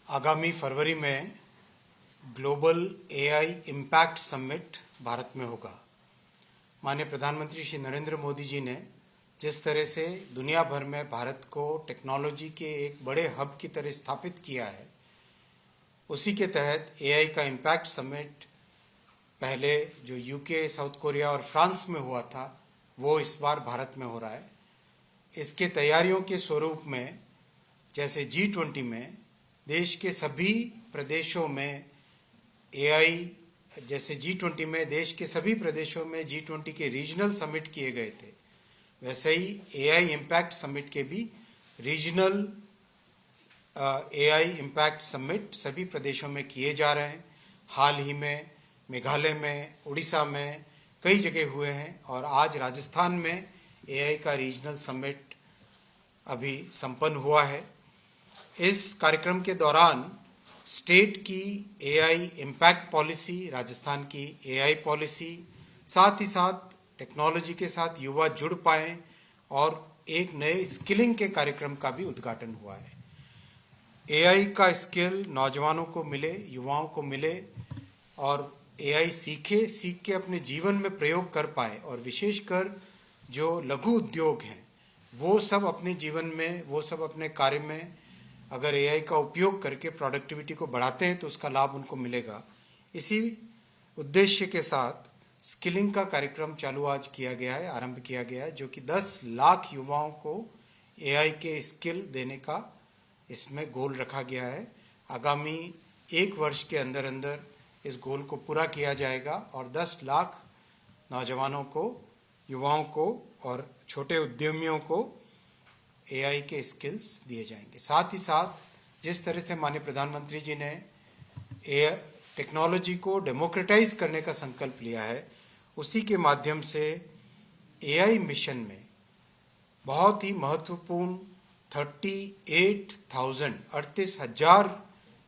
आगामी फरवरी में global AI impact summit Bharat में होगा। माननीय प्रधानमंत्री श्री नरेंद्र मोदी जी ने जिस तरह से दुनिया भर में भारत को टेक्नोलॉजी के एक बड़े हब की तरह स्थापित किया है, उसी के तहत एआई का इम्पैक्ट समिट पहले जो यूके, साउथ कोरिया और फ्रांस में हुआ था, वो इस बार भारत में हो रहा है। इसके तैयारियों के स्वरूप में जैसे G20 में देश के सभी प्रदेशों में एआई, जैसे G20 में देश के सभी प्रदेशों में G20 के रीजनल समिट किए गए थे, वैसे ही एआई इम्पैक्ट समिट के भी रीजनल एआई इम्पैक्ट समिट सभी प्रदेशों में किए जा रहे हैं। हाल ही में मेघालय में, उड़ीसा में कई जगह हुए हैं और आज राजस्थान में एआई का रीजनल समिट अभी संपन्न हुआ है। इस कार्यक्रम के दौरान स्टेट की एआई इम्पैक्ट पॉलिसी, राजस्थान की एआई पॉलिसी, साथ ही साथ टेक्नोलॉजी के साथ युवा जुड़ पाएँ और एक नए स्किलिंग के कार्यक्रम का भी उद्घाटन हुआ है। एआई का स्किल नौजवानों को मिले, युवाओं को मिले और एआई सीख के अपने जीवन में प्रयोग कर पाए और विशेषकर जो लघु उद्योग हैं वो सब अपने जीवन में, वो सब अपने कार्य में अगर एआई का उपयोग करके प्रोडक्टिविटी को बढ़ाते हैं तो उसका लाभ उनको मिलेगा। इसी उद्देश्य के साथ स्किलिंग का कार्यक्रम चालू आज किया गया है, आरंभ किया गया है, जो कि 10 लाख युवाओं को एआई के स्किल देने का इसमें गोल रखा गया है। आगामी 1 वर्ष के अंदर अंदर इस गोल को पूरा किया जाएगा और 10 लाख नौजवानों को, युवाओं को और छोटे उद्यमियों को एआई के स्किल्स दिए जाएंगे। साथ ही साथ जिस तरह से माननीय प्रधानमंत्री जी ने टेक्नोलॉजी को डेमोक्रेटाइज करने का संकल्प लिया है, उसी के माध्यम से एआई मिशन में बहुत ही महत्वपूर्ण 38,000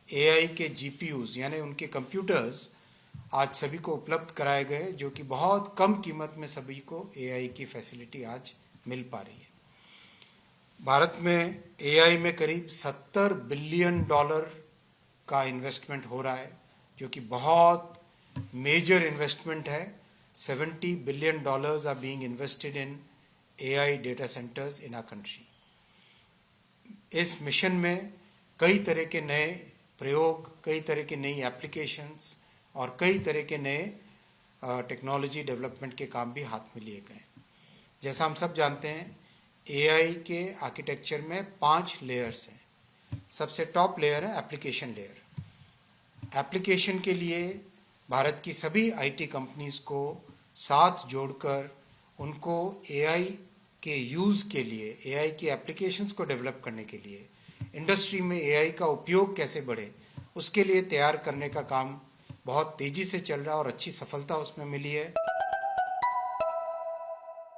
एआई के जीपीयूज यानी उनके कंप्यूटर्स आज सभी को उपलब्ध कराए गए, जो कि बहुत कम कीमत में सभी को एआई की फैसिलिटी आज मिल पा रही है। भारत में एआई में करीब $70 बिलियन का इन्वेस्टमेंट हो रहा है, जो कि बहुत मेजर इन्वेस्टमेंट है। $70 billion are being invested in AI data centres in our country. इस मिशन में कई तरह के नए प्रयोग, कई तरह की नई एप्लीकेशंस और कई तरह के नए टेक्नोलॉजी डेवलपमेंट के काम भी हाथ में लिए गए। जैसा हम सब जानते हैं, एआई के आर्किटेक्चर में 5 लेयर्स हैं। सबसे टॉप लेयर है एप्लीकेशन लेयर। एप्लीकेशन के लिए भारत की सभी आईटी कंपनीज को साथ जोड़कर उनको एआई के यूज़ के लिए, एआई की एप्लीकेशंस को डेवलप करने के लिए, इंडस्ट्री में एआई का उपयोग कैसे बढ़े, उसके लिए तैयार करने का काम बहुत तेज़ी से चल रहा है और अच्छी सफलता उसमें मिली है।